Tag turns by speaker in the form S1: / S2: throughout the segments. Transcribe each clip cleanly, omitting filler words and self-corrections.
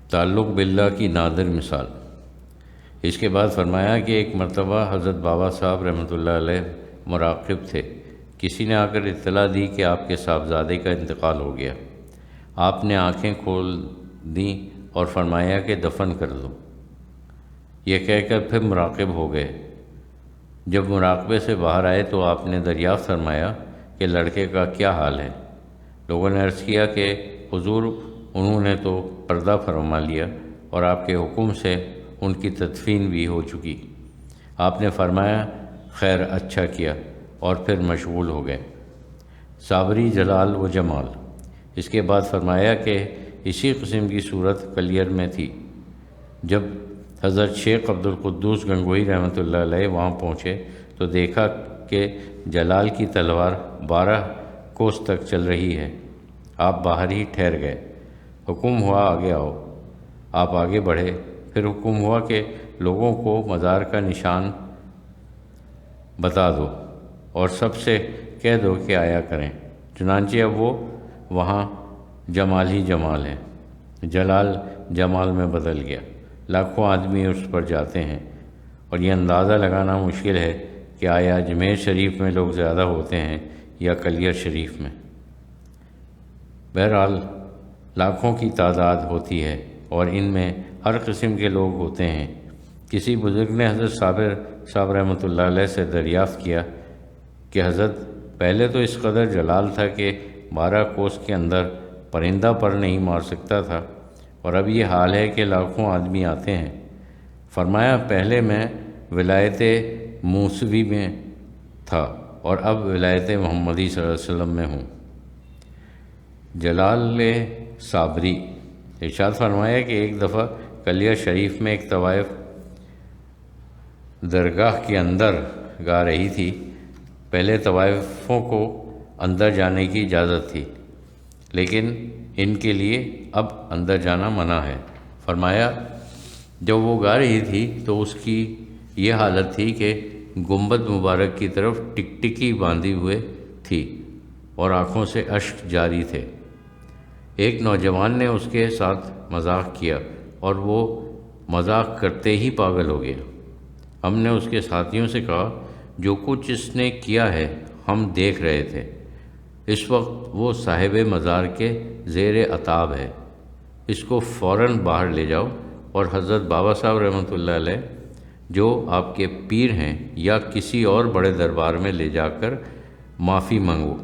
S1: تعلق باللہ کی نادر مثال۔ اس کے بعد فرمایا کہ ایک مرتبہ حضرت بابا صاحب رحمۃ اللہ علیہ مراقب تھے۔ کسی نے آ کر اطلاع دی کہ آپ کے صاحبزادے کا انتقال ہو گیا۔ آپ نے آنکھیں کھول دیں اور فرمایا کہ دفن کر دو۔ یہ کہہ کر پھر مراقب ہو گئے۔ جب مراقبے سے باہر آئے تو آپ نے دریافت فرمایا کہ لڑکے کا کیا حال ہے؟ لوگوں نے عرض کیا کہ حضور انہوں نے تو پردہ فرما لیا اور آپ کے حکم سے ان کی تدفین بھی ہو چکی۔ آپ نے فرمایا خیر اچھا کیا اور پھر مشغول ہو گئے۔ صابری جلال و جمال۔ اس کے بعد فرمایا کہ اسی قسم کی صورت کلیر میں تھی۔ جب حضرت شیخ عبد القدوس گنگوہی رحمۃ اللہ علیہ وہاں پہنچے تو دیکھا کہ جلال کی تلوار 12 کوس تک چل رہی ہے۔ آپ باہر ہی ٹھہر گئے۔ حکم ہوا آگے آؤ۔ آپ آگے بڑھے۔ پھر حکم ہوا کہ لوگوں کو مزار کا نشان بتا دو اور سب سے کہہ دو کہ آیا کریں۔ چنانچہ اب وہ وہاں جمال ہی جمال ہے۔ جلال جمال میں بدل گیا۔ لاکھوں آدمی اس پر جاتے ہیں اور یہ اندازہ لگانا مشکل ہے کہ آیا اجمیر شریف میں لوگ زیادہ ہوتے ہیں یا کلیر شریف میں۔ بہرحال لاکھوں کی تعداد ہوتی ہے اور ان میں ہر قسم کے لوگ ہوتے ہیں۔ کسی بزرگ نے حضرت صابر صاحب رحمۃ اللہ علیہ سے دریافت کیا کہ حضرت پہلے تو اس قدر جلال تھا کہ 12 کوس کے اندر پرندہ پر نہیں مار سکتا تھا، اور اب یہ حال ہے کہ لاکھوں آدمی آتے ہیں۔ فرمایا پہلے میں ولایت موسوی میں تھا اور اب ولایت محمدی صلی اللہ علیہ وسلم میں ہوں۔ جلال صابری۔ ارشاد فرمایا کہ ایک دفعہ کلیر شریف میں ایک طوائف درگاہ کے اندر گا رہی تھی۔ پہلے طوائفوں کو اندر جانے کی اجازت تھی، لیکن ان کے لیے اب اندر جانا منع ہے۔ فرمایا جب وہ گا رہی تھی تو اس کی یہ حالت تھی کہ گنبد مبارک کی طرف ٹکٹکی باندھی ہوئے تھی اور آنکھوں سے اشک جاری تھے۔ ایک نوجوان نے اس کے ساتھ مذاق کیا اور وہ مذاق کرتے ہی پاگل ہو گیا۔ ہم نے اس کے ساتھیوں سے کہا جو کچھ اس نے کیا ہے ہم دیکھ رہے تھے، اس وقت وہ صاحب مزار کے زیر عتاب ہے، اس کو فوراً باہر لے جاؤ اور حضرت بابا صاحب رحمۃ اللہ علیہ جو آپ کے پیر ہیں یا کسی اور بڑے دربار میں لے جا کر معافی مانگو،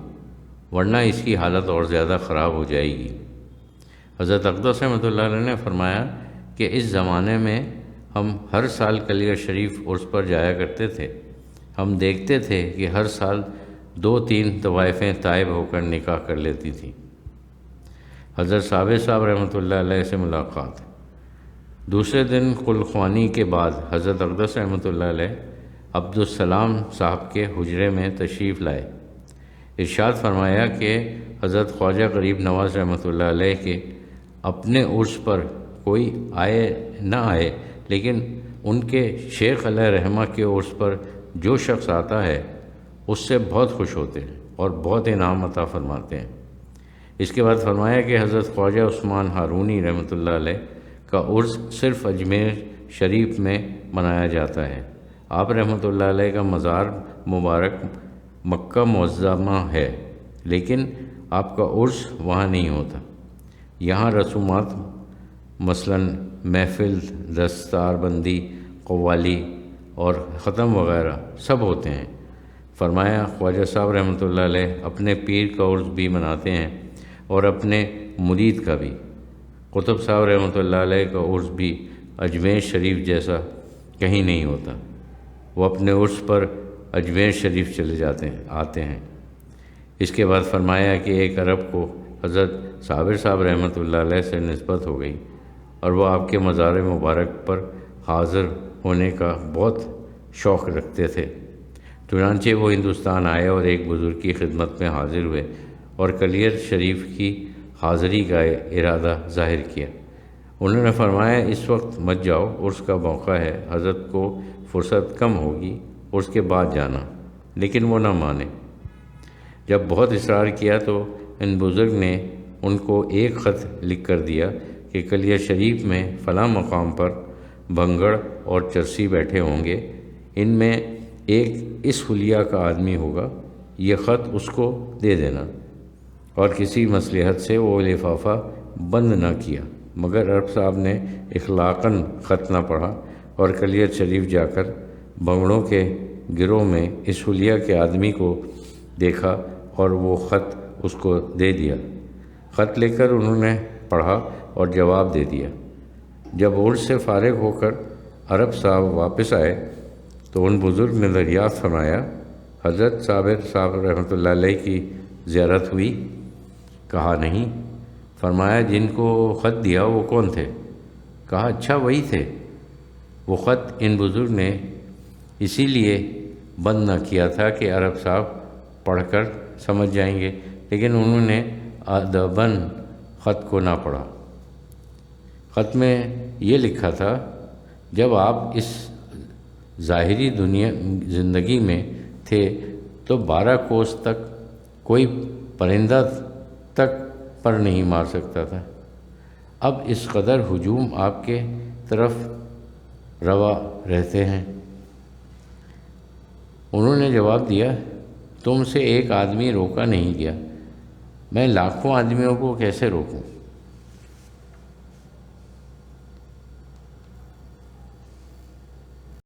S1: ورنہ اس کی حالت اور زیادہ خراب ہو جائے گی۔ حضرت اقدس رحمۃ اللہ علیہ نے فرمایا کہ اس زمانے میں ہم ہر سال کلیر شریف عرس پر جایا کرتے تھے۔ ہم دیکھتے تھے کہ ہر سال 2-3 طوائفیں تائب ہو کر نکاح کر لیتی تھیں۔ حضرت صابر صاحب رحمۃ اللہ علیہ سے ملاقات۔ دوسرے دن خلخوانی کے بعد حضرت اقدس رحمۃ اللہ علیہ عبدالسلام صاحب کے حجرے میں تشریف لائے۔ ارشاد فرمایا کہ حضرت خواجہ غریب نواز رحمۃ اللہ علیہ کے اپنے عرس پر کوئی آئے نہ آئے، لیکن ان کے شیخ علیہ رحمہ کے عرس پر جو شخص آتا ہے اس سے بہت خوش ہوتے ہیں اور بہت انعام عطا فرماتے ہیں۔ اس کے بعد فرمایا کہ حضرت خواجہ عثمان ہارونی رحمۃ اللہ علیہ کا عرس صرف اجمیر شریف میں منایا جاتا ہے۔ آپ رحمۃ اللہ علیہ کا مزار مبارک مکہ معظمہ ہے، لیکن آپ کا عرس وہاں نہیں ہوتا۔ یہاں رسومات مثلاً محفل، دستار بندی، قوالی اور ختم وغیرہ سب ہوتے ہیں۔ فرمایا خواجہ صاحب رحمۃ اللہ علیہ اپنے پیر کا عرس بھی مناتے ہیں اور اپنے مرید کا بھی۔ قطب صاحب رحمۃ اللہ علیہ کا عرس بھی اجمیر شریف جیسا کہیں نہیں ہوتا۔ وہ اپنے عرس پر اجمیر شریف چلے آتے ہیں۔ اس کے بعد فرمایا کہ ایک عرب کو حضرت صابر صاحب رحمۃ اللہ علیہ سے نسبت ہو گئی اور وہ آپ کے مزار مبارک پر حاضر ہونے کا بہت شوق رکھتے تھے۔ چنانچہ وہ ہندوستان آئے اور ایک بزرگ کی خدمت میں حاضر ہوئے اور کلیر شریف کی حاضری کا ارادہ ظاہر کیا۔ انہوں نے فرمایا اس وقت مت جاؤ، عرس کا موقع ہے، حضرت کو فرصت کم ہوگی، عرس کے بعد جانا۔ لیکن وہ نہ مانے۔ جب بہت اصرار کیا تو ان بزرگ نے ان کو ایک خط لکھ کر دیا کہ کہ کلیہ شریف میں فلاں مقام پر بھنگڑ اور چرسی بیٹھے ہوں گے، ان میں ایک اس حلیہ کا آدمی ہوگا، یہ خط اس کو دے دینا۔ اور کسی مصلحت سے وہ لفافہ بند نہ کیا، مگر عرب صاحب نے اخلاقاً خط نہ پڑھا اور کلیہ شریف جا کر بھنگڑوں کے گروہ میں اس حلیہ کے آدمی کو دیکھا اور وہ خط اس کو دے دیا۔ خط لے کر انہوں نے پڑھا اور جواب دے دیا۔ جب عرس سے فارغ ہو کر عرب صاحب واپس آئے تو ان بزرگ نے دریافت فرمایا، حضرت صابر صاحب رحمۃ اللہ علیہ کی زیارت ہوئی؟ کہا نہیں۔ فرمایا جن کو خط دیا وہ کون تھے؟ کہا اچھا وہی تھے۔ وہ خط ان بزرگ نے اسی لیے بند نہ کیا تھا کہ عرب صاحب پڑھ کر سمجھ جائیں گے، لیکن انہوں نے ادباً خط کو نہ پڑھا۔ خط میں یہ لکھا تھا، جب آپ اس ظاہری دنیا زندگی میں تھے تو 12 کوس تک کوئی پرندہ تک پر نہیں مار سکتا تھا، اب اس قدر ہجوم آپ کے طرف روا رہتے ہیں۔ انہوں نے جواب دیا، تم سے ایک آدمی روکا نہیں گیا، میں لاکھوں آدمیوں کو کیسے روکوں؟